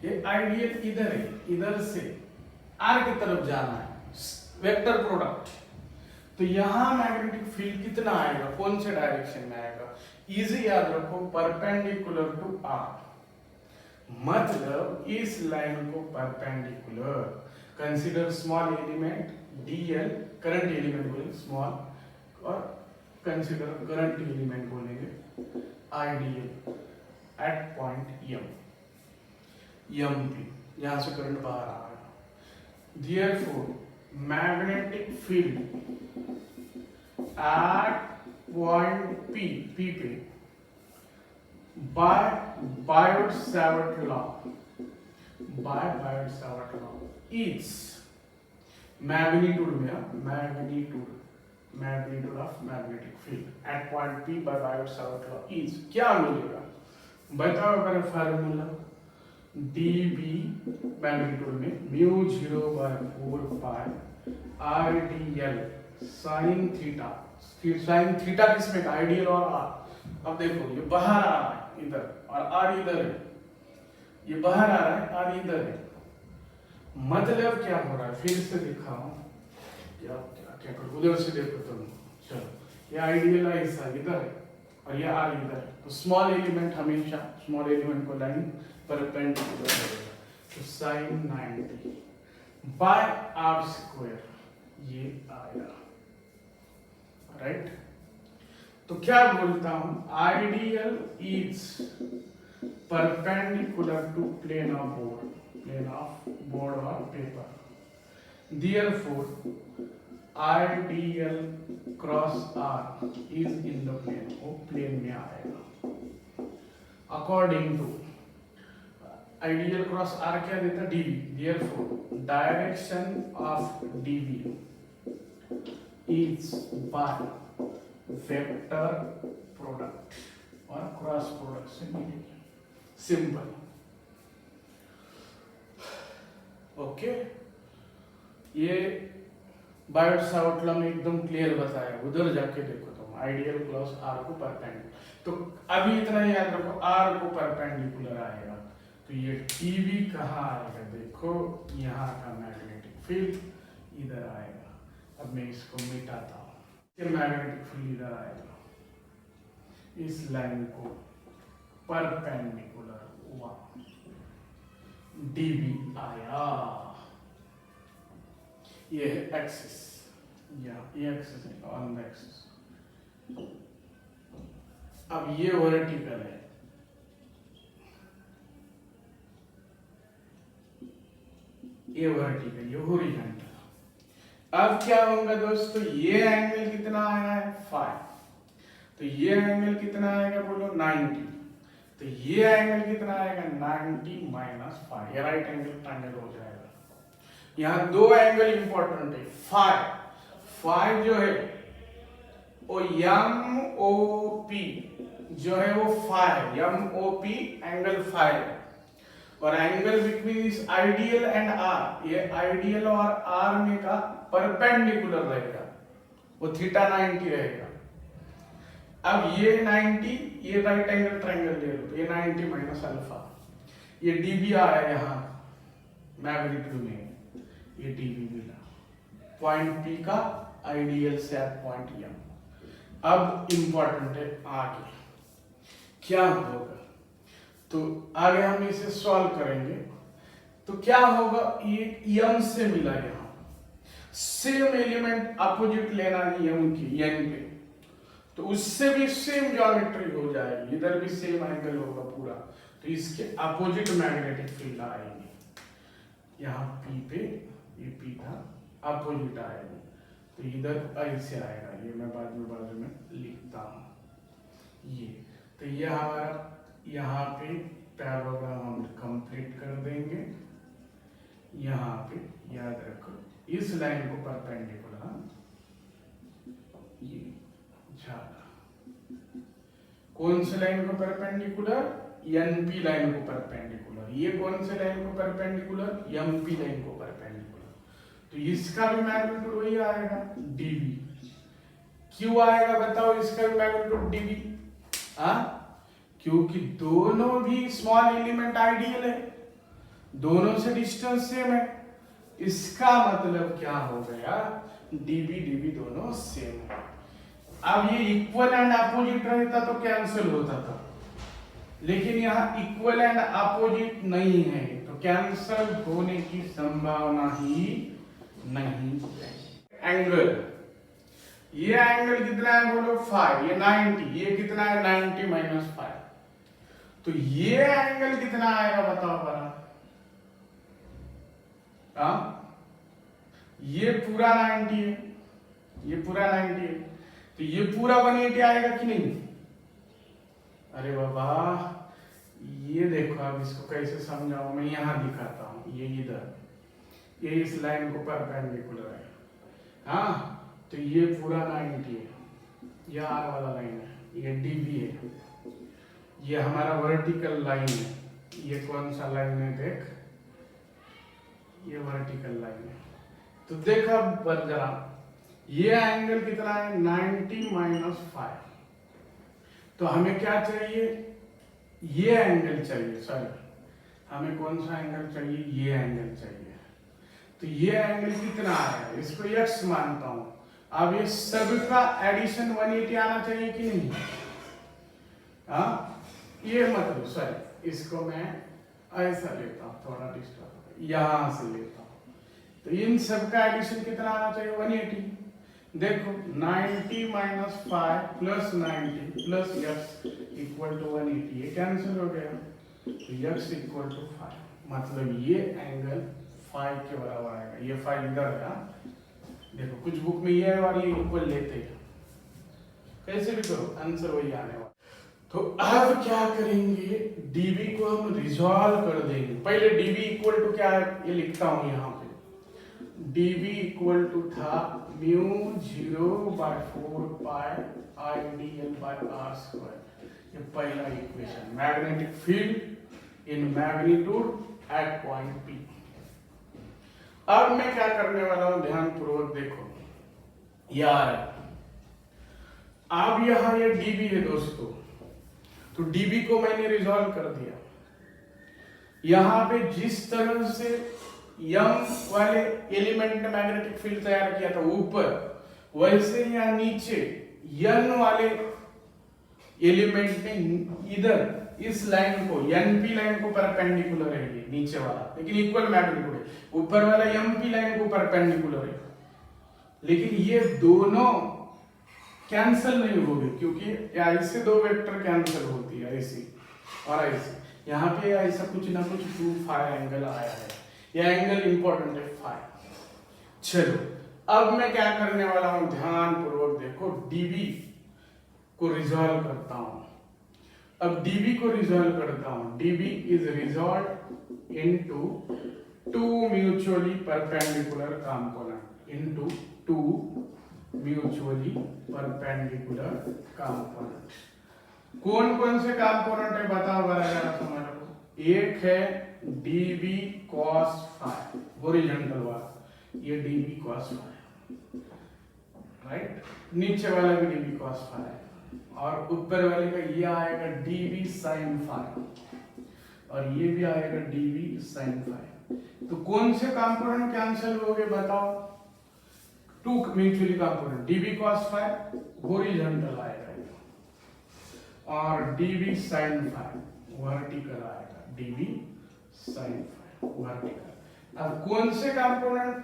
ये आइडियल इधर है, इधर से r की तरफ जाना है, वेक्टर प्रोडक्ट, तो यहां मैग्नेटिक फील्ड कितना आएगा, कौन से डायरेक्शन में आएगा, इजी याद रखो, परपेंडिकुलर टू r, मतलब इस लाइन को perpendicular, consider small element dl, current element बोलेंगे स्मॉल, और कंसीडर करंट एलिमेंट बोलेंगे आइडियल एट पॉइंट यम पे, यहां से करंट बाहर आ रहा है, therefore magnetic field at point p पे by Biot Savart law, is magnitude में, magnitude of magnetic field at point p by Biot Savart law is क्या मिलेगा, बताओ अगर फार्मूला, dB मैग्नीट्यूड में mu 0/4 pi R D L sine theta. Sine theta किसमें का, आइडियल और आर। अब देखो ये बाहर आ रहा है इधर और आर इधर है, ये बाहर आ रहा है आर इधर है, मतलब क्या हो रहा है, फिर से दिखाओ क्या क्या क्या करो, उधर से देखो तुम। चलो ये आइडियल ऐसा इधर है और ये आर इधर है, तो स्मॉल एलिमेंट हमेशा स्मॉल एलिमेंट को लाइन परपेंडिकुलर रहेगा। तो साइन 90 बाय आर स्क्वायर ये आएगा, राइट। तो क्या बोलता हूं, ideal is perpendicular to plane of board और paper, therefore ideal cross R is in the plane, वो प्लेन में आएगा। According to ideal cross R क्या देता, DV, therefore direction of DV is by vector product और क्रॉस प्रोडक्ट से मिलेगी, सिंपल। ओके, ये बायोट सावर्ट लॉ में एकदम क्लियर बताया, उधर जाके देखो तुम, आइडियल क्रॉस आर को परपेंडिकुलर। तो अभी इतना याद रखो, आर को परपेंडिकुलर आएगा, तो ये टीवी कहाँ आएगा, देखो यहाँ का मैग्नेटिक फील्ड इधर आएगा। अब मैं इसको मिटाता हूँ, ये मैग्नेटिक फील्ड इधर आएगा, इस लाइन को परपेंडिकुलर हुआ, डीबी आया, ये है एक्सिस, या ये एक्सिस है ऑन द एक्सिस। अब ये वर्टिकल है, ये वर्टिकल, ये हॉरिजॉन्टल। अब क्या होगा दोस्तों, ये एंगल कितना आया है 5, तो ये एंगल कितना आएगा बोलो 90, तो ये एंगल कितना आएगा 90 - 5, ये राइट एंगल ट्रायंगल हो जाएगा। यहाँ दो एंगल इंपॉर्टेंट है, फाइव जो है वो एम ओ पी जो है वो five, M O P angle 5, और एंगल बिटवीन इस आइडियल एंड आर, ये आइडियल और आर में का परपेंडिकुलर रहेगा, वो थीटा 90 रहेगा। अब ये 90, ये राइट एंगल ट्रायंगल ले लो, ये 90 - अल्फा, ये डीबी आया यहाँ मैग्नीट्यूड में, ये डीबी मिला, पॉइंट पी का आइडियल से पॉइंट एम। अब इंपॉर्टेंट है आगे क्या होगा, तो आगे हम इसे सॉल्व करेंगे। तो क्या होगा, ये एम से मिला, यहाँ सेम एलिमेंट अपोजिट लेना है एम की, एन पे, तो उससे भी सेम ज्योमेट्री हो जाएगी, इधर भी सेम एंगल होगा पूरा, तो इसके अपोजिट मैग्नेटिक फील्ड आएगी, यहाँ पी पे, ये पी था अपोजिट आएगा, तो इधर ऐसे आएगा, ये मैं बाजू में लिखता हूँ ये। तो ये हमारा यहाँ पे पैराग्राम हम कंप्लीट कर देंगे। यहाँ पे याद रखो, इस लाइन को परपेंडिकुलर, ये झाला, कौन से लाइन को परपेंडिकुलर, एनपी लाइन को परपेंडिकुलर, ये कौन से लाइन को परपेंडिकुलर, एमपी लाइन को परपेंडिकुलर, तो इसका भी मैग्नीट्यूड वही आएगा डीबी। क्यों आएगा बताओ इसका भी मैग्नीट्यूड डीबी, क्योंकि दोनों भी स्मॉल एलिमेंट आइडियल है, दोनों से डिस्टेंस सेम है, इसका मतलब क्या हो गया, डीबी डीबी दोनों सेम है। अब ये इक्वल एंड अपोजिट रहता तो कैंसिल होता था, लेकिन यहाँ इक्वल एंड अपोजिट नहीं है, तो कैंसिल होने की संभावना ही नहीं है। एंगल, ये एंगल कितना है बोलो 5, ये 90, ये कितना है 90 - 5, तो ये एंगल कितना आएगा बताओ बरा, ये पूरा 90 है, ये पूरा 90 है, तो ये पूरा 180 आएगा कि नहीं। अरे बाबा, ये देखो, अब इसको कैसे समझाऊं, मैं यहाँ दिखाता हूँ, ये इधर, ये इस लाइन को परपेंडिकुलर है, हाँ, तो ये पूरा 90 है, ये आर वाला लाइन है, ये डीबी है, ये हमारा वर्टिकल लाइन है, ये कौन सा लाइन है देख, ये वर्टिकल लाइन है। तो देख अब जरा, ये एंगल कितना है 90 - 5। तो हमें क्या चाहिए, ये एंगल चाहिए सर, हमें कौन सा एंगल चाहिए, ये एंगल चाहिए। तो ये एंगल कितना है, इसको x मानता हूं। अब ये सब का एडिशन 180 आना चाहिए कि नहीं, हाँ ये मतलब सर, इसको मैं ऐसा लेता हूं, थोड़ा डिस्टर्ब यहां से लेता हूं। तो इन सब का एडिशन कितना आना चाहिए 180। देखो 90 - 5 + 90 + x = 180, ये कैंसिल हो गया। तो x = 5, मतलब ये एंगल 5 के बराबर आएगा। ये 5 इधर है, देखो कुछ बुक में ये है और ये इक्वल लेते हैं, कैसे भी करो आंसर वही आने वाला। तो अब क्या करेंगे, dv को हम रिजॉल्व कर देंगे। पहले dv = क्या है ये लिखता हूं यहाँ पे। dv = था μ0/4 पाई IdL/r²। ये पहला equation, magnetic field in magnitude at point P। अब मैं क्या करने वाला हूं, ध्यान पूर्वक देखो यार। अब यहां ये dv है दोस्तों, तो dv को मैंने रिजॉल्व कर दिया। यहां पे जिस तरह से m वाले एलिमेंट ने मैग्नेटिक फील्ड तैयार किया था ऊपर, वैसे यहाँ नीचे n वाले एलिमेंट ने इधर इस लाइन को, np लाइन को परपेंडिकुलर है ये नीचे वाला, लेकिन इक्वल मैग्नीट्यूड है। ऊपर वाला mp लाइन को परपेंडिकुलर है, लेकिन ये दोनों कैंसल नहीं होगी, क्योंकि ऐसे दो वेक्टर कैंसल होती है, ऐसी और ऐसी। यहाँ पे ऐसा कुछ ना कुछ 2 फाई एंगल आया है, यह एंगल इंपॉर्टेंट है फाई। चलो अब मैं क्या करने वाला हूं, ध्यान पूर्वक देखो, dv को रिजॉल्व करता हूं। अब dv को रिजॉल्व करता हूं, dv is resolve into 2 mutually perpendicular component, into 2 mutually perpendicular component. कौन कौन से कंपोनेंट है बताओ बराबर तुम्हारे को। एक है dv cos phi, हॉरिजॉन्टल वाला, ये dv cos phi, राइट। नीचे वाला भी dv cos phi है, और ऊपर वाले का ये आएगा dv sin phi, और ये भी आएगा dv sin phi। तो कौन से कंपोनेंट कैंसिल हो गए बताओ, 2 mutually component, dv cos phi horizontal आएगा, और dv sin phi वर्टिकल आएगा, dv sin phi वर्टिकल। अब कौन से कंपोनेंट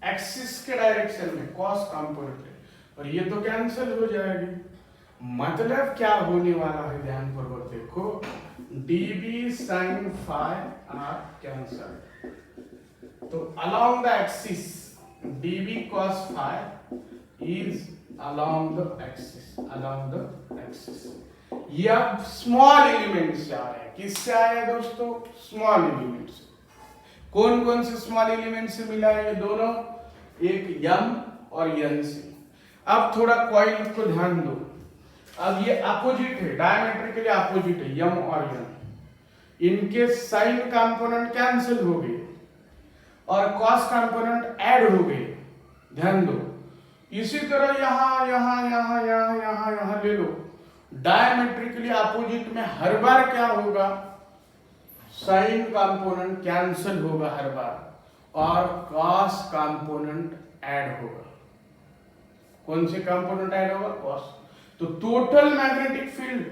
एक्सिस के डायरेक्शन में, cos कंपोनेंट है, और ये तो कैंसिल हो जाएगी। मतलब क्या होने वाला है, ध्यान पूर्वक देखो, dv sin phi R cancel. तो along the axis dv cos phi is along the axis। ये अब स्मॉल एलिमेंट से आ रहे हैं, किससे आए हैं दोस्तों, स्मॉल एलिमेंट से। कौन कौन से स्मॉल एलिमेंट से मिला है ये दोनों, एक m और n से। अब थोड़ा कॉइल को ध्यान दो, अब ये अपोजिट है, डायमेट्रिकली अपोजिट है m और n, इनके साइन कंपोनेंट कैंसिल हो गए और कॉस कंपोनेंट ऐड हो गए, ध्यान दो। इसी तरह यहां यहां यहां यहां यहां यहां ले लो, डायमेट्रिकली अपोजिट में हर बार क्या होगा, साइन कंपोनेंट कैंसिल होगा हर बार, और कॉस कंपोनेंट ऐड होगा। कौन से कंपोनेंट ऐड होगा, कॉस। तो टोटल मैग्नेटिक फील्ड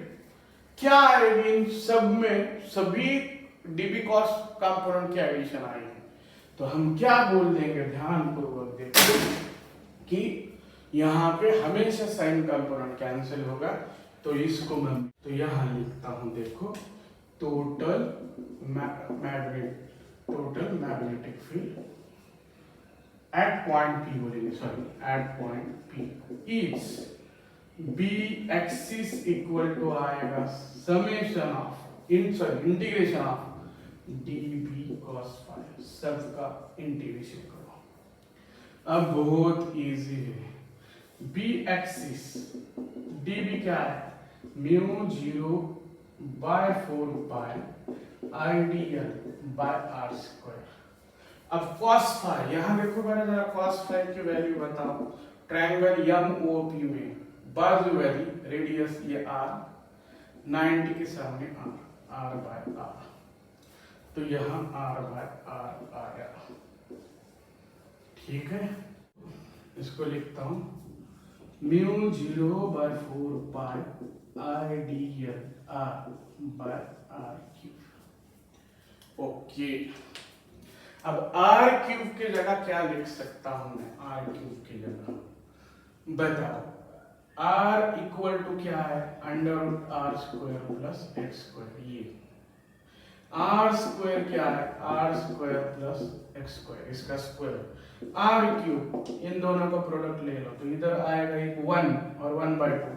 क्या आएगी इन सब में, सभी dv cos कंपोनेंट के एडिशन आएंगे। तो हम क्या बोल देंगे, ध्यान पूर्वक देखो कि यहाँ पे हमेशा साइन कंपोनेंट कैंसिल होगा। तो इसको मैं तो यहाँ लिखता हूं, देखो, total magnetic field at point P बोलेंगे, sorry, at point P is B axis equal to आएगा summation of integration of dv cos phi, सब का इंटीग्रेशन करो। अब बहुत इजी है, B एक्सिस dv क्या है, μ0/4 पाई आइडियल बाय आर स्क्वायर। अब cos फाई, यहाँ देखो मेरा जरा cos फाई की वैल्यू बताओ। ट्रायंगल MOP में बाजू वाली रेडियस ये r, 90 के सामने r बाय r, तो यहाँ r बाय r आया। ठीक है, इसको लिखता हूँ mu 0/4 pi ideal r by r cube. Okay, अब r क्यूब की जगह क्या लिख सकता हूं मैं? r क्यूब की जगह बताओ। r इक्वल टू क्या है? √r square plus x square. ये r स्क्वायर क्या है? r square plus x square, इसका स्क्वायर। r क्यूब, इन दोनों का प्रोडक्ट ले लो तो इधर आएगा एक 1 और 1/2,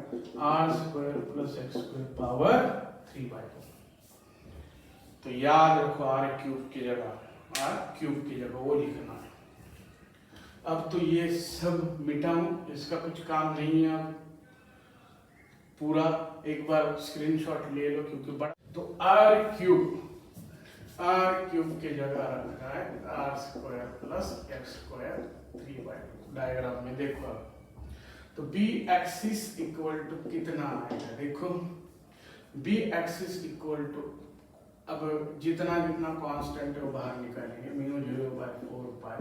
r square plus x square power 3/2। तो याद रखो r क्यूब की जगह वो लिखना है। अब तो ये सब मिटाऊं, इसका कुछ काम नहीं है। अब पूरा एक बार स्क्रीनशॉट ले लो क्योंकि तो r क्यूब की जगह रखा है r square plus x square 3/2। Diagram में देखो अब तो b एक्सिस इक्वल टू कितना आएगा? देखो b एक्सिस इक्वल टू, अब जितना कांस्टेंट है वो बाहर निकालेंगे। Mu 0/4 pi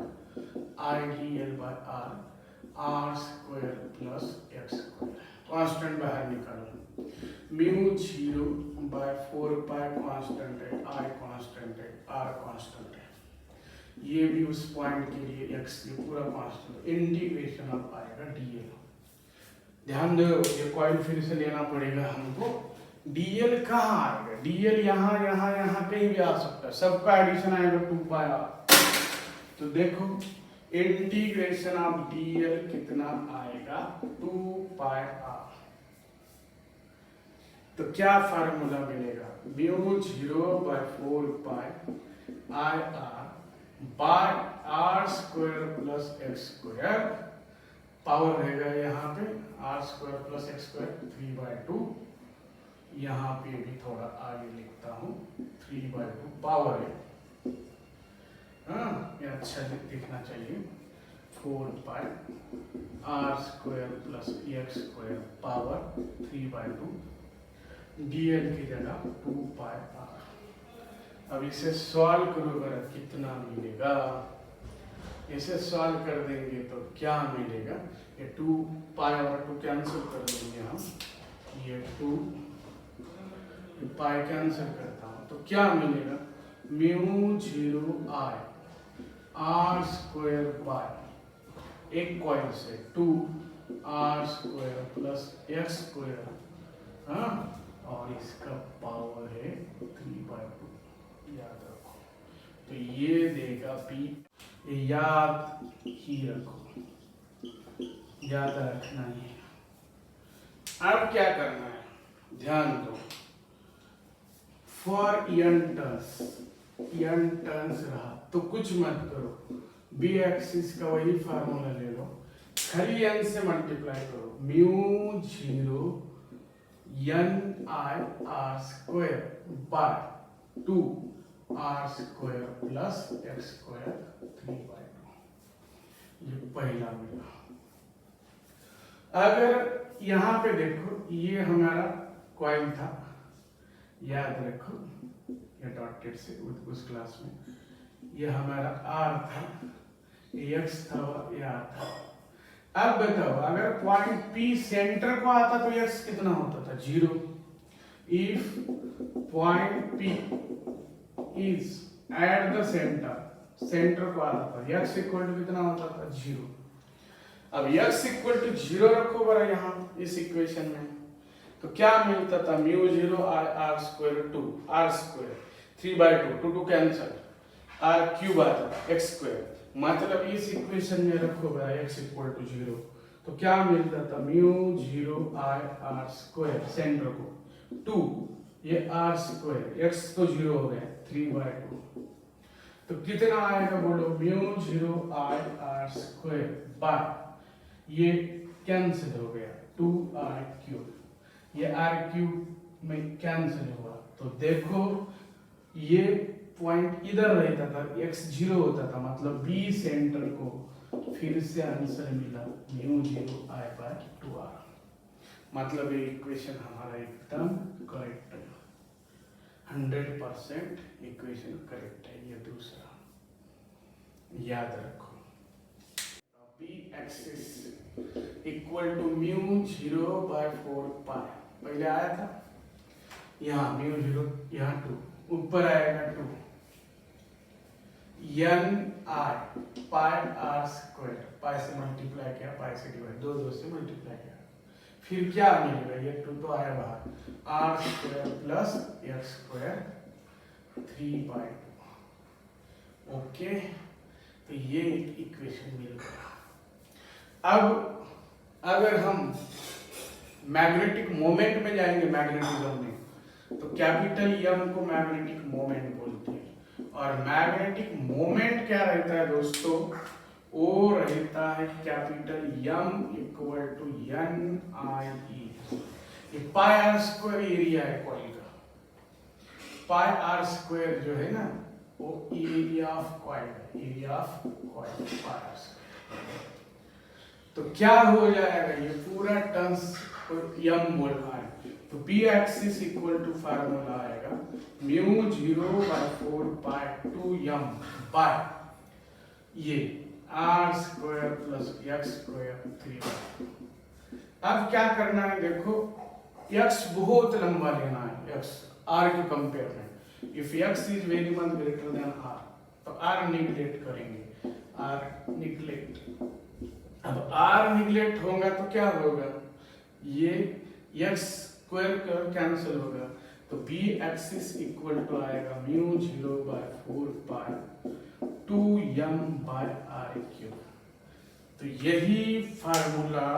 ideal by r square plus x square, constant बाहर निकालो। म्यू 0/4 पाई कांस्टेंट है, i कांस्टेंट है, r कांस्टेंट है। ये भी उस पॉइंट के लिए x ये पूरा कांस्टेंट। इंटीग्रेशन ऑफ आएगा dl। ध्यान दो, ये कॉइल फिर से लेना पड़ेगा हमको। dl कहाँ आएगा? dl यहाँ कहीं भी आ सकता है, सबका एडिशन आएगा 2 पाई r। तो देखो इंटीग्रेशन ऑफ dl कितना आएगा? 2 पाई r। तो क्या फार्मूला मिलेगा? Mu 0/4 pi i r by r square plus x square, power रहेगा यहाँ पे r square plus x square 3/2। यहाँ पे भी थोड़ा आगे लिखता हूँ 3/2 पावर है। हाँ, ये अच्छा दिखना चाहिए। 4 पाई r square plus x square power 3/2, dl की जगह 2 पाई r। अब इसे सॉल्व करो जरा, कितना मिलेगा? इसे सॉल्व कर देंगे तो क्या मिलेगा? ये 2 पाई और 2 कैंसिल कर देंगे हम, ये 2 पाई कैंसिल करता हूँ तो क्या मिलेगा? Mu 0 i r square by एक कॉइल से 2 r square plus x square, हाँ, और इसका पावर है 3/2। याद रखो, तो ये देगा p। याद ही रखो, याद रखना ही है। अब क्या करना है? ध्यान दो। फॉर n टर्न्स रहा तो कुछ मत करो, b एक्सिस का वही फार्मूला ले लो, खाली n से मल्टीप्लाई करो। Mu 0 n i r square by 2 r square plus x square 3/2। ये पहला मिला। अगर यहाँ पे देखो, ये हमारा कॉइल था, याद रखो, ये डॉटेड से उस क्लास में ये हमारा r था, ये x था और ये r था। अब बताओ, अगर पॉइंट P सेंटर को आता तो x कितना होता था? 0। If point P is eight the centre को आता था, x इक्वल टू कितना होता था? 0। अब x इक्वल टू 0 रखो बरा यहाँ इस इक्वेशन में, तो क्या मिलता था? Mu 0 i r square 2 r square 3/2, 2 cancel, r cube आता था x स्क्वायर। मतलब इस इक्वेशन में रखो बरा x इक्वल टू 0, तो क्या मिलता था? Mu 0 i r square centre को 2, ये r स्क्वायर, x तो 0 हो गया 3/2, तो कितना आएगा बोलो? Mu 0 i r square by ये कैंसिल हो गया 2r क्यूब, ये r क्यूब में कैंसिल हुआ। तो देखो ये पॉइंट इधर रहता था, x0 होता था, मतलब बी सेंटर को फिर से आंसर मिला μ0I/2r। मतलब ये इक्वेशन हमारा एकदम करेक्ट है, 100% इक्वेशन करेक्ट है। ये दूसरा याद रखो, बी एक्सिस इक्वल टू μ0/4 पाई, पहले आया था यहाँ μ0, यहाँ 2, ऊपर आएगा 2 n I pi r square, pi से मल्टीप्लाई किया, पाई से डिवाइड, दो से मल्टीप्लाई किया, फिर क्या मिलेगा, ये 2 तो आया बाहर, r square plus x square 3/2। Okay, तो ये इक्वेशन मिल गया। अब अगर हम मैग्नेटिक मोमेंट में जाएंगे, मैग्नेटिज्म में, तो कैपिटल M को मैग्नेटिक मोमेंट बोलते हैं। और मैग्नेटिक मोमेंट क्या रहता है दोस्तों, वो रहता है capital M equal to NIE। ये पाई आर स्क्वायर एरिया है कॉइल का, पाई आर स्क्वायर जो है ना वो एरिया ऑफ कॉइल है, area of coil pi R square. तो क्या हो जाएगा, ये पूरा टर्म्स M बोलना है, तो B axis equal to formula आएगा μ0/4 पाई 2m बाय ये r square plus x square 3/2। अब क्या करना है, देखो x बहुत लंबा लेना है, x r के कंपेयर में। If x is very much greater than r, तो r निगलेक्ट करेंगे, r निगलेक्ट। अब r निगलेक्ट होगा तो क्या होगा, ये x स्क्वायर कर कैंसिल होगा, तो बी एक्सिस इक्वल टू आएगा μ0/4 पाई 2m/r³। तो यही फार्मूला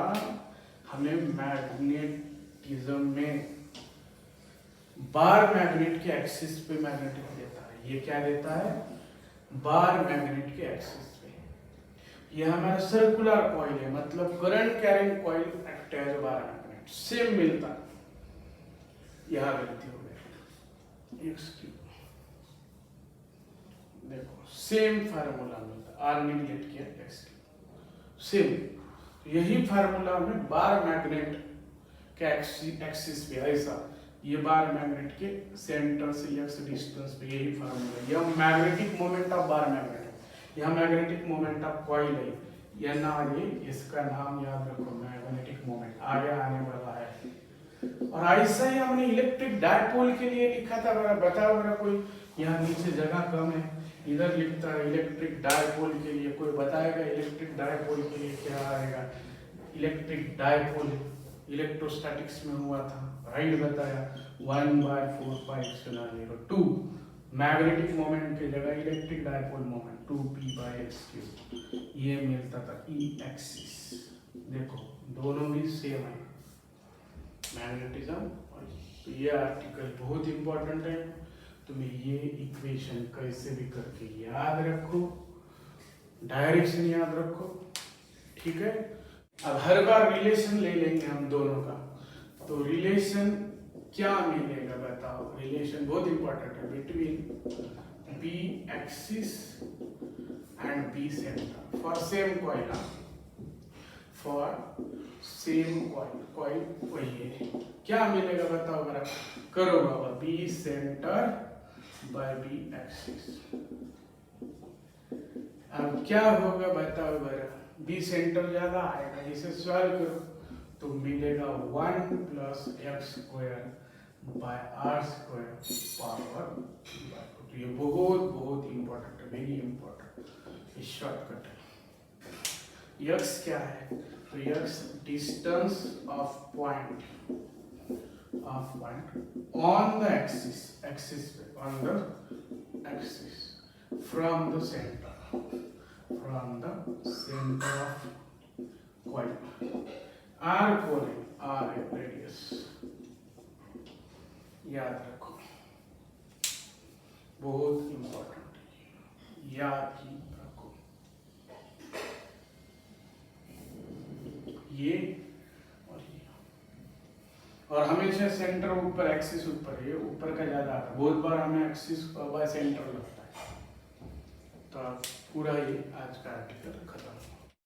हमें मैग्नेटिज्म में बार मैग्नेट के एक्सिस पे मैग्नेटिक देता है। ये क्या देता है, बार मैग्नेट के एक्सिस पे। ये हमारा सर्कुलर कॉइल है, मतलब current carrying coil act as bar magnet, same मिलता है। यहाँ गलती हो गई, देखो सेम फार्मूला मिलता, आर निगलेक्ट किया, एक्स सेम। यही फार्मूला में बार मैग्नेट के एक्सिस पे ऐसा, ये बार मैग्नेट के सेंटर से एक्स डिस्टेंस पे, यही फार्मूला। यह magnetic moment of bar magnet, यह मैग्नेटिक मोमेंट ऑफ कॉइल है, यह ना ये, इसका नाम याद रखो मैग्नेटिक मोमेंट, आगे आने वाला है। और ऐसा ही हमने इलेक्ट्रिक डायपोल के लिए लिखा था, अगर बताओ अगर कोई, यहाँ नीचे जगह कम है, इधर लिखता है इलेक्ट्रिक डायपोल के लिए, कोई बताएगा इलेक्ट्रिक डायपोल के लिए क्या आएगा। इलेक्ट्रिक डायपोल इलेक्ट्रोस्टैटिक्स में हुआ था, राइट बताया, 1/4 पाई एप्सिलॉन 0 2 मैग्नेटिक मोमेंट की जगह इलेक्ट्रिक डायपोल मोमेंट 2p/x³, ये मिलता था ई एक्सिस। देखो दोनों भी सेम है, मैग्नेटिज्म। और ये आर्टिकल बहुत इंपॉर्टेंट है, तुम्हें ये इक्वेशन कैसे भी करके याद रखो, डायरेक्शन याद रखो, ठीक है। अब हर बार रिलेशन ले लेंगे हम दोनों का, तो रिलेशन क्या मिलेगा बताओ, रिलेशन बहुत इंपॉर्टेंट है between B axis and B centre for same coil, for same coil वही है। क्या मिलेगा बताओ जरा, करो बाबा, B centre by B axis. अब क्या होगा बताओ जरा, बी सेंटर ज्यादा आएगा, इसे सॉल्व करो तो मिलेगा 1 plus x square by are square power 2। तो ये बहुत बहुत इंपॉर्टेंट है, वेरी इंपॉर्टेंट, ये शॉर्टकट है। यक्स क्या है, तो x distance of point on the axis पे, on the axis from the centre of coil. R coil, r है रेडियस, याद रखो, बहुत इंपॉर्टेंट है, याद ही रखो। ये और हमेशा सेंटर ऊपर, एक्सिस ऊपर, ये ऊपर का ज्यादा आता है, बहुत बार हमें एक्सिस बाय सेंटर लगता है। तो पूरा ये आज का आर्टिकल खत्म।